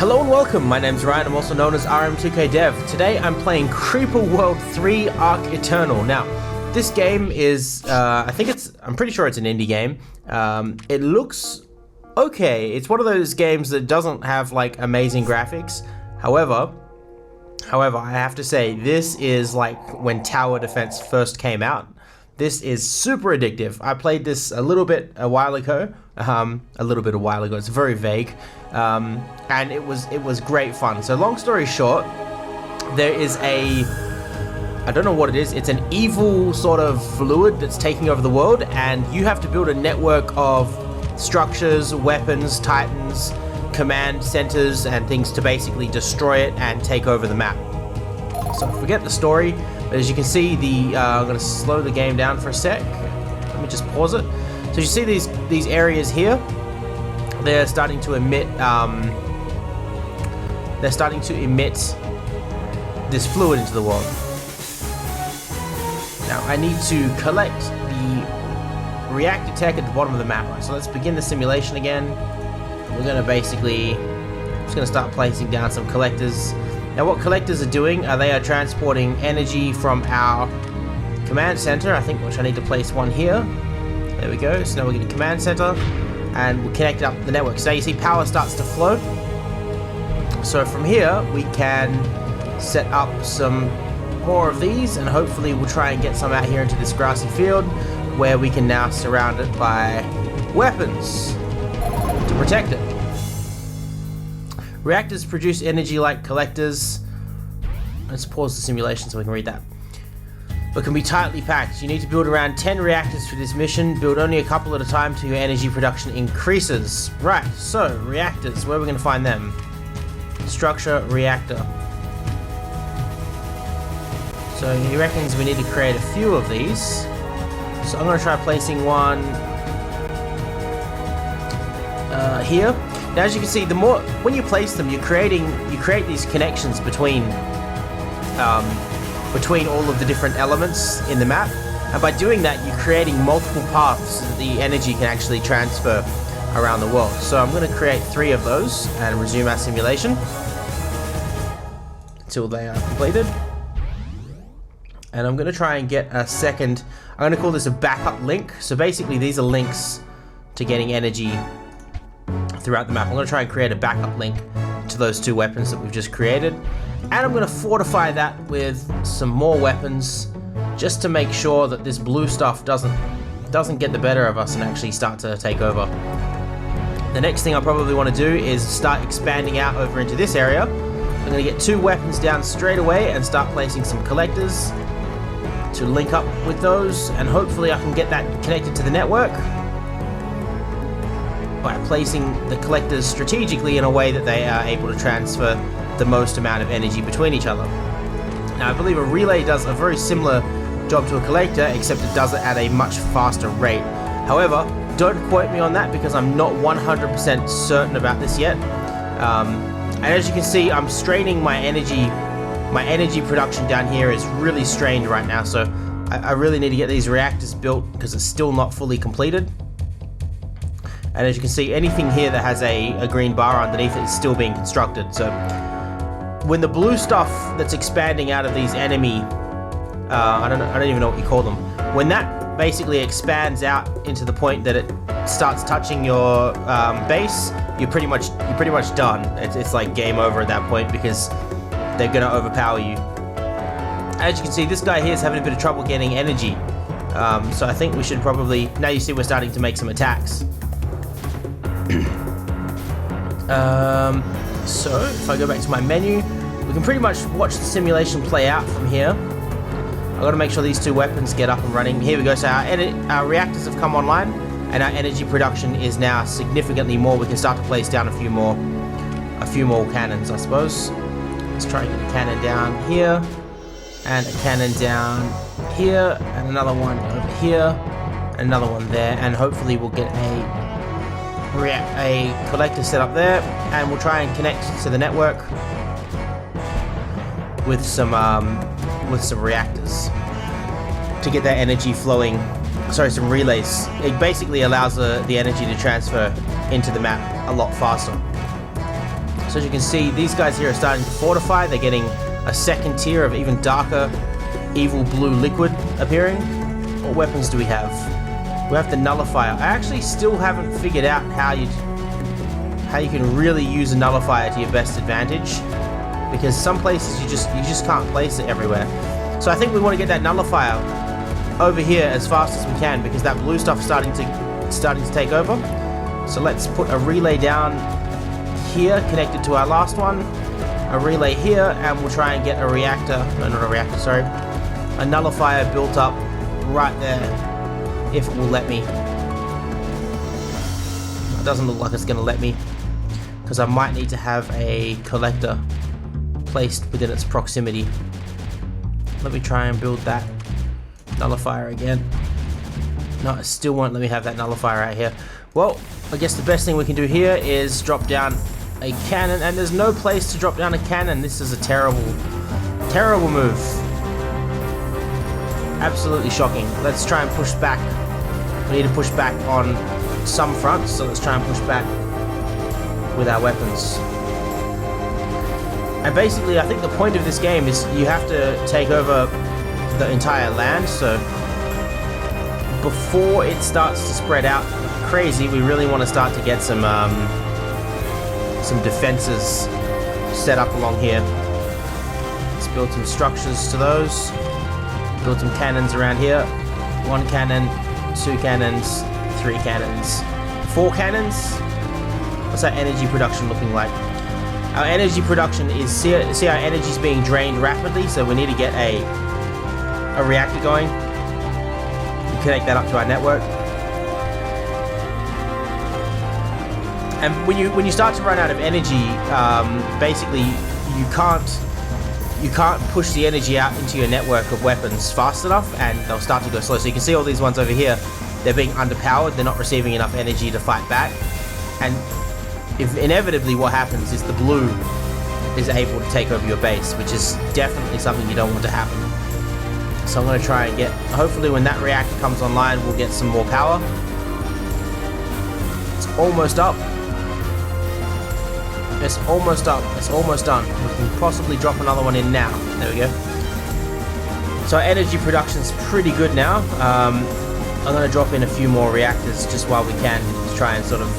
Hello and welcome, my name's Ryan, I'm also known as RM2K Dev. Today I'm playing Creeper World 3 Arc Eternal. Now, this game is, I'm pretty sure it's an indie game. It looks okay. It's one of those games that doesn't have like amazing graphics. However, I have to say, this is like when tower defense first came out. This is super addictive. I played this a little bit a while ago. It's very vague, and it was great fun. So long story short, there is I don't know what it is. It's an evil sort of fluid that's taking over the world, and you have to build a network of structures, weapons, titans, command centers, and things to basically destroy it and take over the map. So forget the story. As you can see, I'm going to slow the game down for a sec. Let me just pause it. So you see these areas here. They're starting to emit. This fluid into the world. Now I need to collect the reactor tech at the bottom of the map. Right? So let's begin the simulation again. We're going to basically just going to start placing down some collectors. Now what collectors are doing, they are transporting energy from our command center, I think, which I need to place one here. There we go, so now we're getting command center, and we're connected up the network. So now you see power starts to flow. So from here, we can set up some more of these, and hopefully we'll try and get some out here into this grassy field, where we can now surround it by weapons to protect it. Reactors produce energy like collectors. Let's pause the simulation so we can read that. But can be tightly packed. You need to build around 10 reactors for this mission. Build only a couple at a time till your energy production increases. Right, so reactors, where are we going to find them? Structure, reactor. So he reckons we need to create a few of these. So I'm going to try placing one here. Now, as you can see, when you place them, you create these connections between all of the different elements in the map, and by doing that, you're creating multiple paths so that the energy can actually transfer around the world. So I'm going to create 3 of those and resume our simulation until they are completed. And I'm going to try and get a second. I'm going to call this a backup link. So basically, these are links to getting energy throughout the map. I'm going to try and create a backup link to those 2 weapons that we've just created, and I'm going to fortify that with some more weapons just to make sure that this blue stuff doesn't get the better of us and actually start to take over. The next thing I probably want to do is start expanding out over into this area. I'm going to get 2 weapons down straight away and start placing some collectors to link up with those, and hopefully I can get that connected to the network by placing the collectors strategically in a way that they are able to transfer the most amount of energy between each other. Now, I believe a relay does a very similar job to a collector, except it does it at a much faster rate. However, don't quote me on that because I'm not 100% certain about this yet. And as you can see, I'm straining my energy production down here is really strained right now, so I really need to get these reactors built because it's still not fully completed. And as you can see, anything here that has a green bar underneath it is still being constructed. So when the blue stuff that's expanding out of these enemy, I don't even know what you call them. When that basically expands out into the point that it starts touching your base, you're pretty much done. It's like game over at that point because they're gonna overpower you. As you can see, this guy here is having a bit of trouble getting energy. So I think we should probably, now you see we're starting to make some attacks. So if I go back to my menu, we can pretty much watch the simulation play out from here. I've got to make sure these 2 weapons get up and running. Here we go. So our reactors have come online, and our energy production is now significantly more. We can start to place down a few more cannons, I suppose. Let's try and get a cannon down here, and a cannon down here, and another one over here, and another one there, and hopefully we'll get a collector set up there, and we'll try and connect to the network with some reactors to get that energy flowing. Sorry, some relays. It basically allows the energy to transfer into the map a lot faster. So as you can see, these guys here are starting to fortify. They're getting a second tier of even darker, evil blue liquid appearing. What weapons do we have? We have the nullifier. I actually still haven't figured out how you can really use a nullifier to your best advantage, because some places you just can't place it everywhere. So I think we want to get that nullifier over here as fast as we can, because that blue stuff is starting to take over. So let's put a relay down here connected to our last one, a relay here, and we'll try and get a reactor, no, not a reactor, sorry, a nullifier built up right there, if it will let me. It doesn't look like it's going to let me, because I might need to have a collector placed within its proximity. Let me try and build that nullifier again. No, it still won't let me have that nullifier right here. Well, I guess the best thing we can do here is drop down a cannon, and there's no place to drop down a cannon. This is a terrible, terrible move. Absolutely shocking. Let's try and push back. We need to push back on some fronts, so let's try and push back with our weapons. And basically, I think the point of this game is you have to take over the entire land, so before it starts to spread out crazy, we really want to start to get some defenses set up along here. Let's build some structures to those. Build some cannons around here. 1 cannon, 2 cannons, 3 cannons, 4 cannons. What's our energy production looking like? Our energy production is, see our energy is being drained rapidly, so we need to get a reactor going. Connect that up to our network. And when you start to run out of energy, basically you can't push the energy out into your network of weapons fast enough, and they'll start to go slow. So you can see all these ones over here, they're being underpowered, they're not receiving enough energy to fight back, and if inevitably what happens is the blue is able to take over your base, which is definitely something you don't want to happen. So I'm going to try and get, hopefully when that reactor comes online, we'll get some more power. It's almost up. It's almost up. It's almost done. We can possibly drop another one in now. There we go. So our energy production's pretty good now. I'm going to drop in a few more reactors just while we can to try and sort of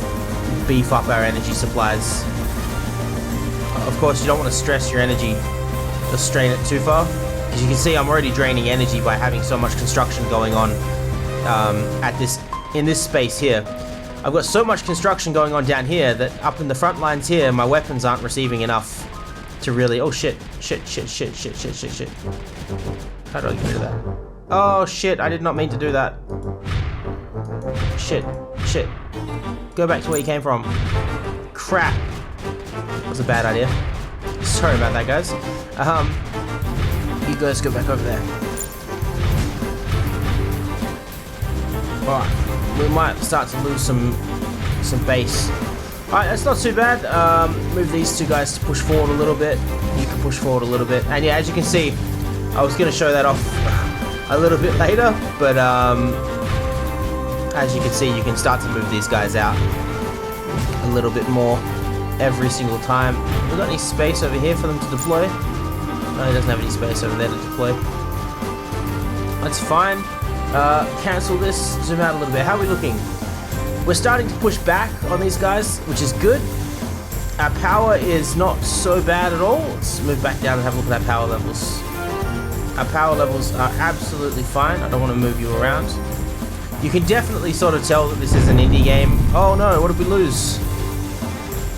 beef up our energy supplies. Of course, you don't want to stress your energy or strain it too far. As you can see, I'm already draining energy by having so much construction going on in this space here. I've got so much construction going on down here that up in the front lines here, my weapons aren't receiving enough to really... Oh shit. Shit. How do I get rid of that? Oh shit, I did not mean to do that. Shit. Go back to where you came from. Crap. That was a bad idea. Sorry about that, guys. You guys go back over there. Alright. We might start to lose some base. Alright, that's not too bad. Move these two guys to push forward a little bit. You can push forward a little bit. And yeah, as you can see, I was going to show that off a little bit later, but as you can see, you can start to move these guys out a little bit more every single time. We got any space over here for them to deploy? No, he doesn't have any space over there to deploy. That's fine. Cancel this, zoom out a little bit. How are we looking? We're starting to push back on these guys, which is good. Our power is not so bad at all. Let's move back down and have a look at our power levels. Our power levels are absolutely fine. I don't want to move you around. You can definitely sort of tell that this is an indie game. Oh no, what did we lose?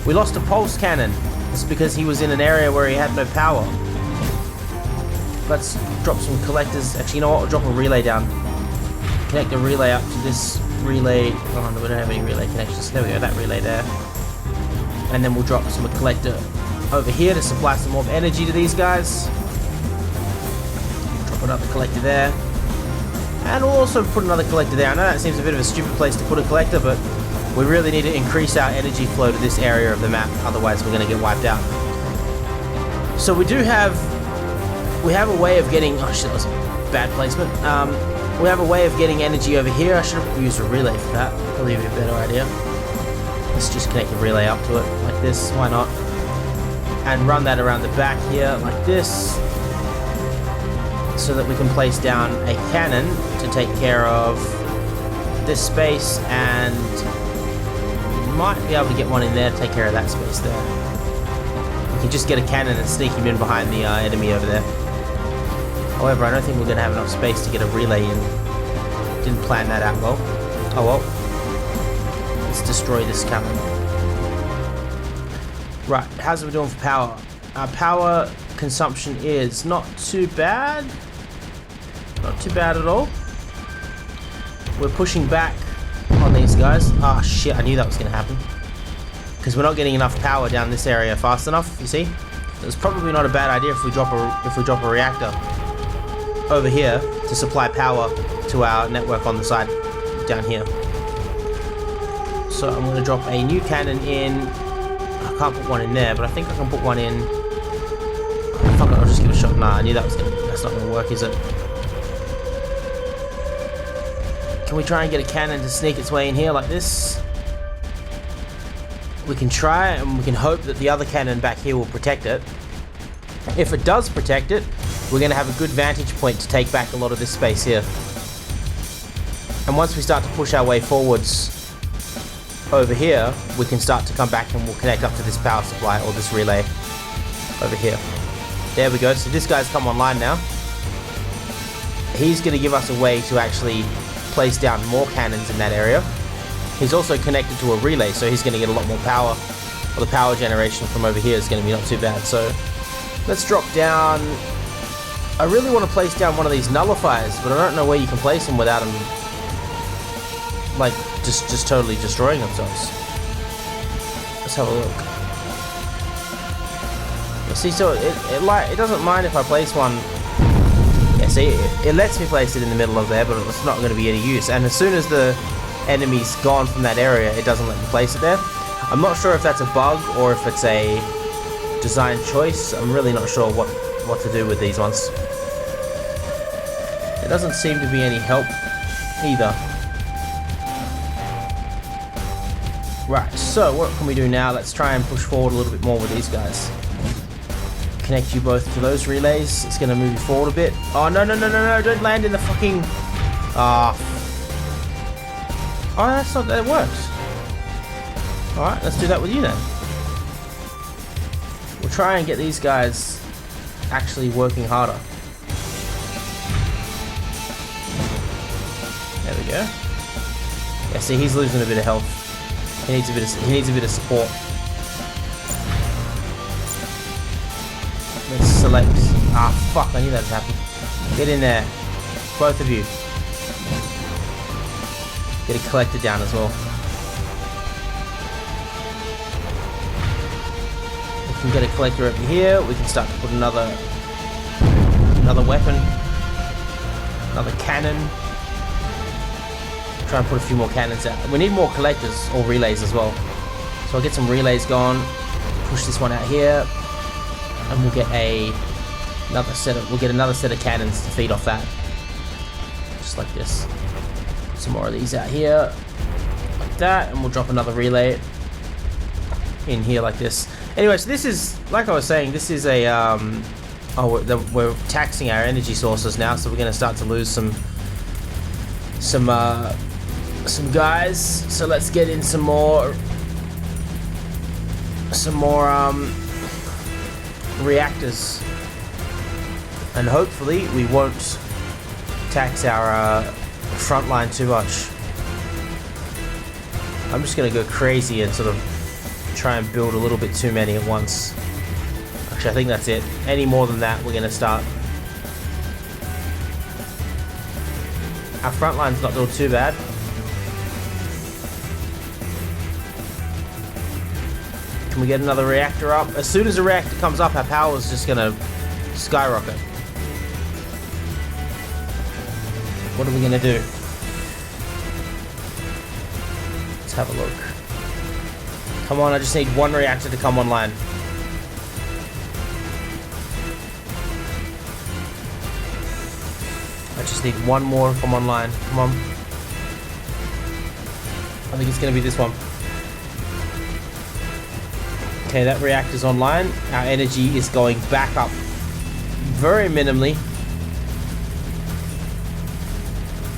We lost a pulse cannon. It's because he was in an area where he had no power. Let's drop some collectors. Actually, you know what? We'll drop a relay down. Connect the relay up to this relay. Oh no, we don't have any relay connections. There we go, that relay there. And then we'll drop some collector over here to supply some more energy to these guys. Drop another collector there. And we'll also put another collector there. I know that seems a bit of a stupid place to put a collector, but we really need to increase our energy flow to this area of the map, otherwise we're going to get wiped out. So we have a way of getting... Oh shit, that was a bad placement. We have a way of getting energy over here. I should have used a relay for that. Probably be a better idea. Let's just connect the relay up to it like this. Why not? and run that around the back here like this, so that we can place down a cannon to take care of this space, and might be able to get one in there to take care of that space there. We can just get a cannon and sneak him in behind the enemy over there. However, I don't think we're going to have enough space to get a relay in. Didn't plan that out well. Oh well. Let's destroy this cannon. Right, how's we doing for power? Our power consumption is not too bad. Not too bad at all. We're pushing back on these guys. Ah, shit, I knew that was going to happen. Because we're not getting enough power down this area fast enough, you see? It's probably not a bad idea if we drop a reactor over here to supply power to our network on the side down here. So I'm going to drop a new cannon in. I can't put one in there, but I think I can put one in. Oh, fuck it, I'll just give it a shot. Nah, I knew that's not going to work, is it? Can we try and get a cannon to sneak its way in here like this? We can try, and we can hope that the other cannon back here will protect it. If it does protect it, we're going to have a good vantage point to take back a lot of this space here. And once we start to push our way forwards over here, we can start to come back and we'll connect up to this power supply or this relay over here. There we go. So this guy's come online now. He's going to give us a way to actually place down more cannons in that area. He's also connected to a relay, so he's going to get a lot more power. Well, the power generation from over here is going to be not too bad. So let's drop down. I really want to place down one of these nullifiers, but I don't know where you can place them without them, like, just totally destroying themselves. Let's have a look. See, so it doesn't mind if I place one. Yeah, see, it lets me place it in the middle of there, but it's not going to be any use. And as soon as the enemy's gone from that area, it doesn't let me place it there. I'm not sure if that's a bug or if it's a design choice. I'm really not sure what to do with these ones. There doesn't seem to be any help either. Right, so what can we do now? Let's try and push forward a little bit more with these guys. Connect you both to those relays. It's going to move you forward a bit. Oh, no, don't land in the fucking... Ah. Oh, that's not... That works. Alright, let's do that with you then. We'll try and get these guys actually working harder. There we go. Yeah, see, he's losing a bit of health. He needs a bit of support. Let's select. Ah, fuck! I knew that would happen. Get in there, both of you. Get a collector down as well. We can get a collector over here. We can start to put another weapon, another cannon. Try and put a few more cannons out. We need more collectors or relays as well. So I'll get some relays gone. Push this one out here, and we'll get another set of cannons to feed off that. Just like this. Put some more of these out here, like that, and we'll drop another relay in here like this. Anyway, so this is, like I was saying, this is a we're taxing our energy sources now, so we're going to start to lose some guys. So let's get in some more reactors, and hopefully we won't tax our front line too much. I'm just gonna go crazy and sort of try and build a little bit too many at once. Actually, I think that's it. Any more than that, we're gonna start. Our front line's not doing too bad. Can we get another reactor up? As soon as a reactor comes up, our power is just gonna skyrocket. What are we gonna do? Let's have a look. Come on, I just need one reactor to come online. I just need one more to come online. Come on. I think it's gonna be this one. Okay, that reactor's online. Our energy is going back up very minimally.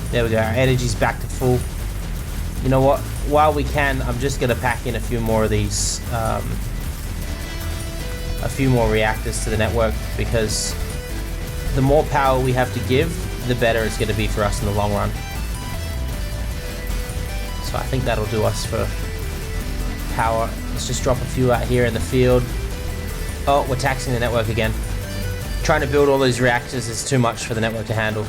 There we go, our energy's back to full. You know what? While we can, I'm just going to pack in a few more of these, a few more reactors to the network, because the more power we have to give, the better it's going to be for us in the long run. So I think that'll do us for power. Let's just drop a few out here in the field. Oh, we're taxing the network again. Trying to build all these reactors is too much for the network to handle.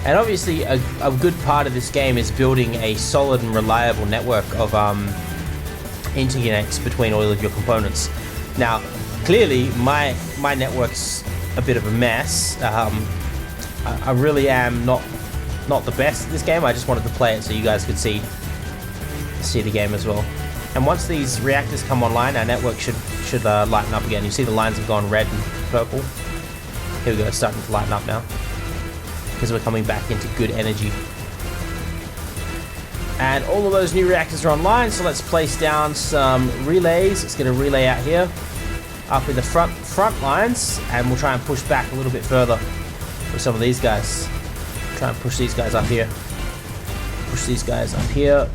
And obviously a good part of this game is building a solid and reliable network of interconnects between all of your components. Now, clearly my network's a bit of a mess. I really am not the best at this game. I just wanted to play it so you guys could see the game as well. And once these reactors come online, our network should lighten up again. You see the lines have gone red and purple. Here we go, it's starting to lighten up now, because we're coming back into good energy. And all of those new reactors are online, so let's place down some relays. Let's get a relay out here, up in the front lines, and we'll try and push back a little bit further with some of these guys. Try and push these guys up here. Push these guys up here.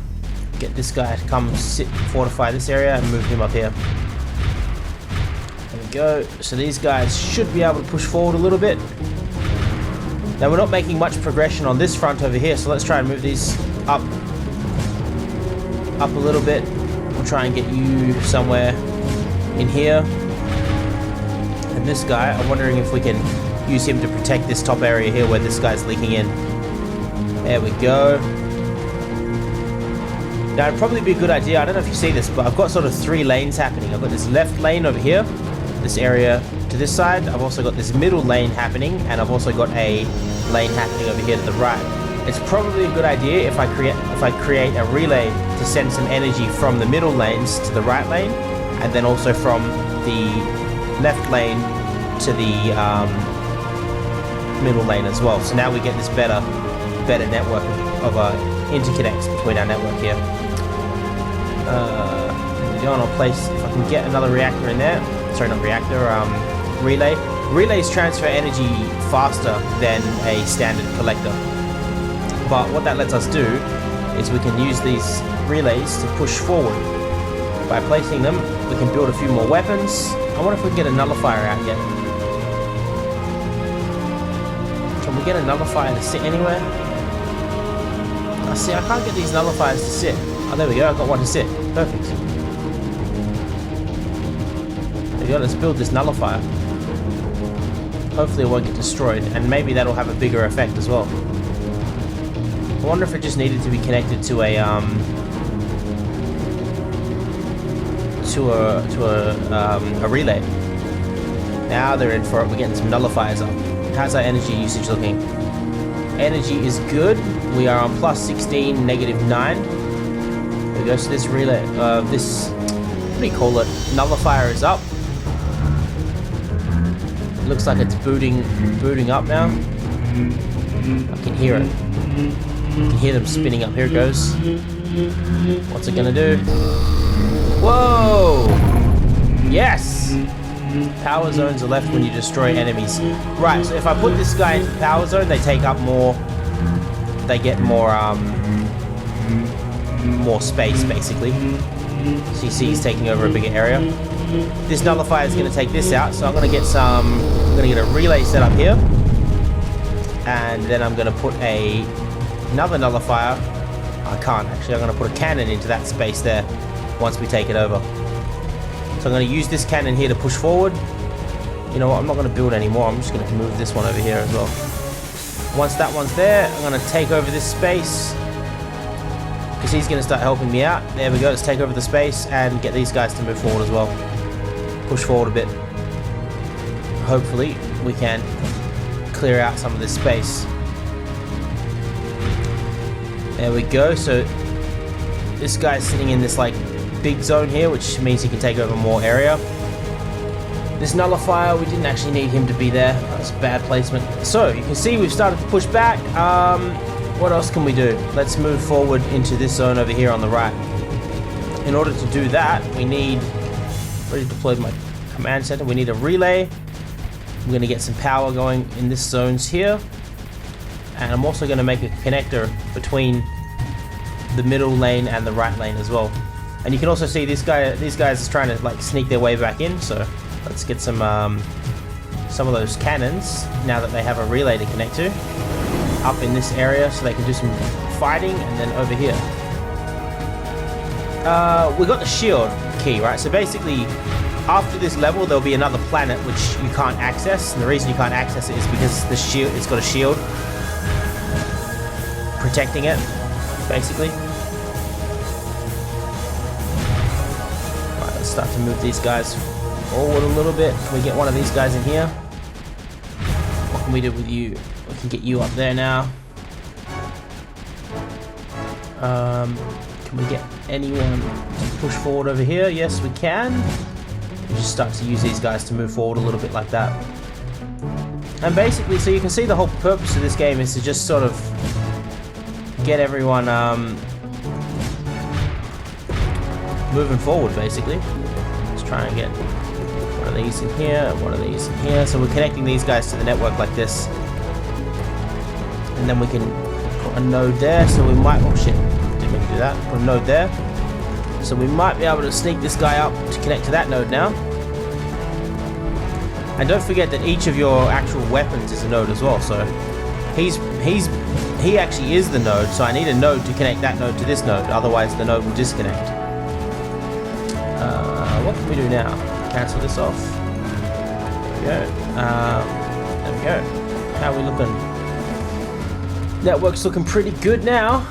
Get this guy to come fortify this area and move him up here. There we go. So these guys should be able to push forward a little bit. Now we're not making much progression on this front over here, so let's try and move these up a little bit. We'll try and get you somewhere in here. And this guy, I'm wondering if we can use him to protect this top area here where this guy's leaking in. There we go. Now it'd probably be a good idea, I don't know if you see this, but I've got sort of 3 lanes happening. I've got this left lane over here, this area to this side. I've also got this middle lane happening, and I've also got a lane happening over here to the right. It's probably a good idea if I create a relay to send some energy from the middle lanes to the right lane, and then also from the left lane to the middle lane as well. So now we get this better network of interconnects between our network here. I'll place, if I can get another reactor in there. Sorry, not reactor, relay. Relays transfer energy faster than a standard collector. But what that lets us do is we can use these relays to push forward. By placing them, we can build a few more weapons. I wonder if we can get a nullifier out yet. Can we get a nullifier to sit anywhere? I see, I can't get these nullifiers to sit. Oh, there we go, I've got one to sit. Perfect. There we go, let's build this nullifier. Hopefully it won't get destroyed, and maybe that'll have a bigger effect as well. I wonder if it just needed to be connected to a relay. Now they're in for it. We're getting some nullifiers up. How's our energy usage looking? Energy is good. We are on plus 16, negative 9. There we go. So this relay, this, what do you call it? Nullifier is up. It looks like it's booting up now. I can hear it. You can hear them spinning up. Here it goes. What's it gonna do? Whoa! Yes! Power zones are left when you destroy enemies. Right, so if I put this guy into power zone, they take up more... They get more space, basically. So you see he's taking over a bigger area. This nullifier is going to take this out, so I'm going to get a relay set up here. And then I'm going to put another nullifier. I can't actually. I'm going to put a cannon into that space there once we take it over. So I'm going to use this cannon here to push forward. You know what? I'm not going to build anymore. I'm just going to move this one over here as well. Once that one's there, I'm going to take over this space, because he's going to start helping me out. There we go. Let's take over the space and get these guys to move forward as well. Push forward a bit. Hopefully we can clear out some of this space. There we go. So this guy's sitting in this like big zone here, which means he can take over more area. This nullifier, we didn't actually need him to be there. That's bad placement. So you can see we've started to push back. What else can we do? Let's move forward into this zone over here on the right. in order to do that, we need, already deployed my command center, we need a relay. I'm going to get some power going in this zones here. And I'm also going to make a connector between the middle lane and the right lane as well. And you can also see these guys are trying to like sneak their way back in. So let's get some of those cannons, now that they have a relay to connect to, up in this area so they can do some fighting. And then over here, we got the shield key, right? So basically, after this level, there'll be another planet which you can't access, and the reason you can't access it is because the shield, it's got a shield protecting it, basically. Right, let's start to move these guys forward a little bit. Can we get one of these guys in here? What can we do with you? We can get you up there now. Can we get anyone to push forward over here? Yes, we can. We just start to use these guys to move forward a little bit like that. And basically, so you can see the whole purpose of this game is to just sort of get everyone moving forward, basically. Let's try and get one of these in here, one of these in here. So we're connecting these guys to the network like this. And then we can put a node there, so we might, oh shit, didn't mean to do that. Put a node there. So we might be able to sneak this guy up to connect to that node now. And don't forget that each of your actual weapons is a node as well. So he actually is the node. So I need a node to connect that node to this node. Otherwise the node will disconnect. What can we do now? Cancel this off. There we go. There we go. How are we looking? Network's looking pretty good now.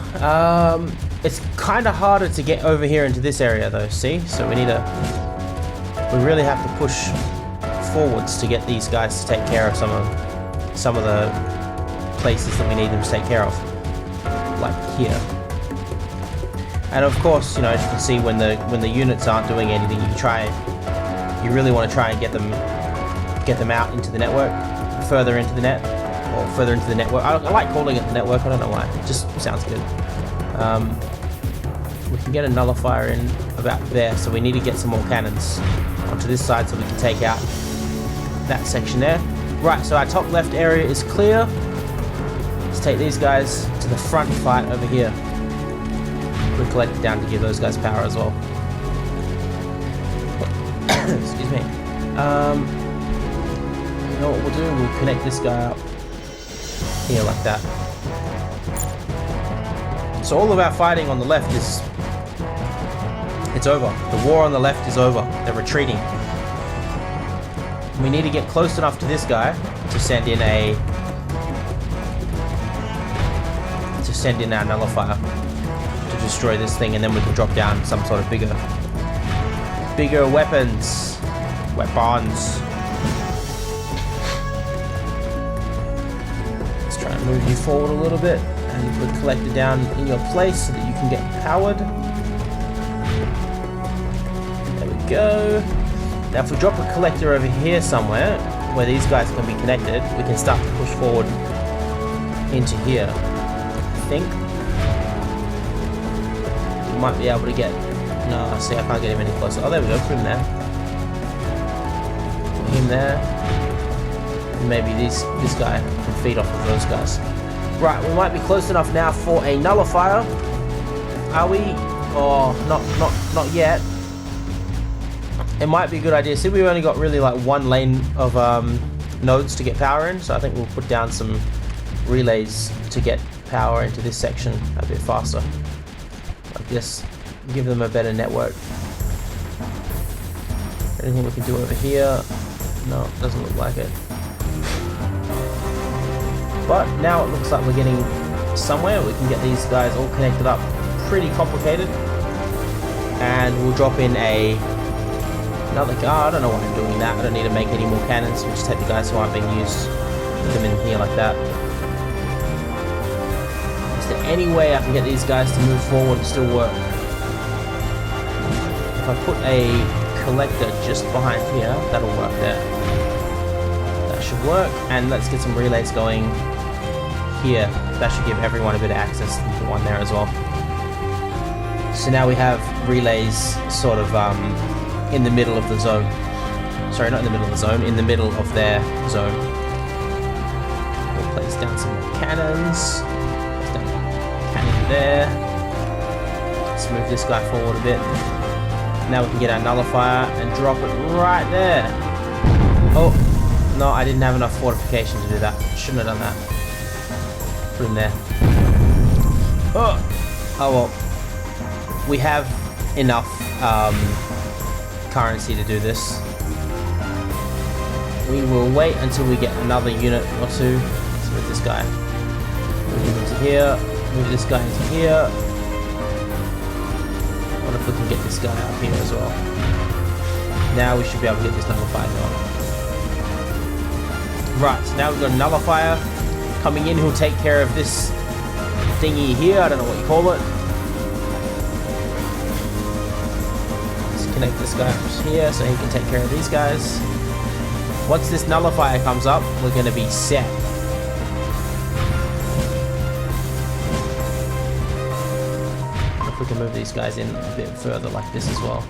It's kind of harder to get over here into this area though, see? So we really have to push forwards to get these guys to take care of some of the places that we need them to take care of. Like here. And of course, you know, as you can see, when the units aren't doing anything, you really want to try and get them out into the network, further into the net, or further into the network. I like calling it the network, I don't know why, it just sounds good. We can get a nullifier in about there, so we need to get some more cannons onto this side so we can take out that section there. Right, so our top left area is clear. Let's take these guys to the front fight over here. We'll collect it down to give those guys power as well. Excuse me. You know what we'll do? We'll connect this guy up here like that. So all of our fighting on the left is, it's over. The war on the left is over. They're retreating. We need to get close enough to this guy to send in our nullifier to destroy this thing, and then we can drop down some sort of bigger weapons. Let's try and move you forward a little bit. And put collector down in your place so that you can get powered. There we go. Now if we drop a collector over here somewhere where these guys can be connected, we can start to push forward into here. I think we might be able to get, no, see, I can't get him any closer. Oh, there we go, put him there. Put him there. And maybe this guy can feed off of those guys. Right, we might be close enough now for a nullifier. Are we? Oh, not yet. It might be a good idea. See, we've only got really like one lane of nodes to get power in, so I think we'll put down some relays to get power into this section a bit faster. Like this. Give them a better network. Anything we can do over here? No, doesn't look like it. But now it looks like we're getting somewhere. We can get these guys all connected up. Pretty complicated. And we'll drop in another guard. I don't know why I'm doing that. I don't need to make any more cannons. We'll just take the guys who aren't being used, put them in here like that. Is there any way I can get these guys to move forward and still work? If I put a collector just behind here, that'll work there. That should work. And let's get some relays going here. That should give everyone a bit of access to one there as well. So now we have relays sort of in the middle of the zone. Sorry, not in the middle of the zone, in the middle of their zone. We'll place down some more cannons. Place down a cannon there. Let's move this guy forward a bit. Now we can get our nullifier and drop it right there. Oh, no, I didn't have enough fortification to do that. Shouldn't have done that. Put him there. Oh well. We have enough currency to do this. We will wait until we get another unit or two. Let's move this guy. Move him into here. Move this guy into here. What if we can get this guy up here as well? Now we should be able to get this nullifier going. Right, so now we've got a nullifier coming in who'll take care of this thingy here. I don't know what you call it. Let's connect this guy up here so he can take care of these guys. Once this nullifier comes up, we're going to be set. If we can move these guys in a bit further like this as well.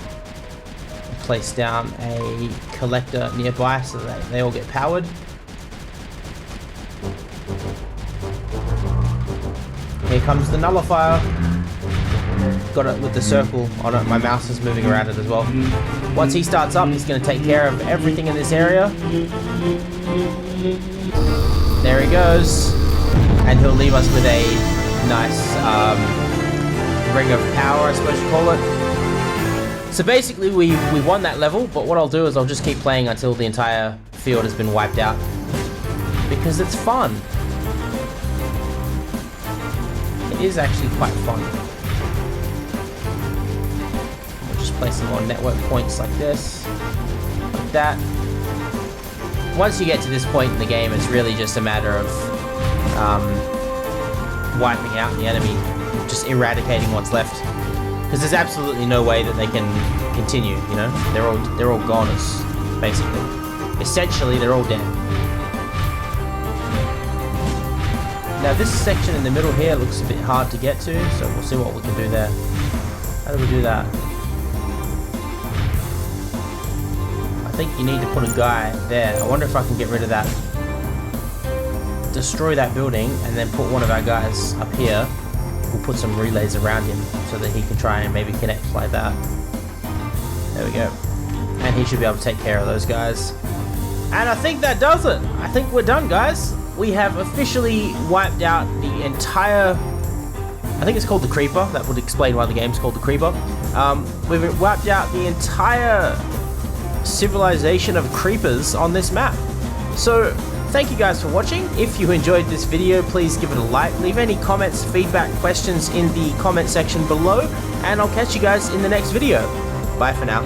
Place down a collector nearby so that they all get powered. Here comes the nullifier. Got it with the circle on it. My mouse is moving around it as well. Once he starts up, he's going to take care of everything in this area. There he goes. And he'll leave us with a nice ring of power, I suppose you call it. So basically we won that level, but what I'll do is I'll just keep playing until the entire field has been wiped out. Because it's fun. It is actually quite fun. We'll just place some more network points like this. Like that. Once you get to this point in the game, it's really just a matter of wiping out the enemy. Just eradicating what's left. Because there's absolutely no way that they can continue, you know? They're all goners, basically. Essentially, they're all dead. Now this section in the middle here looks a bit hard to get to, so we'll see what we can do there. How do we do that? I think you need to put a guy there. I wonder if I can get rid of that. Destroy that building and then put one of our guys up here. We'll put some relays around him so that he can try and maybe connect like that. There we go. And he should be able to take care of those guys. And I think that does it. I think we're done, guys. We have officially wiped out the entire... I think it's called the Creeper. That would explain why the game's called the Creeper. We've wiped out the entire civilization of creepers on this map. So, thank you guys for watching. If you enjoyed this video, please give it a like. Leave any comments, feedback, questions in the comment section below. And I'll catch you guys in the next video. Bye for now.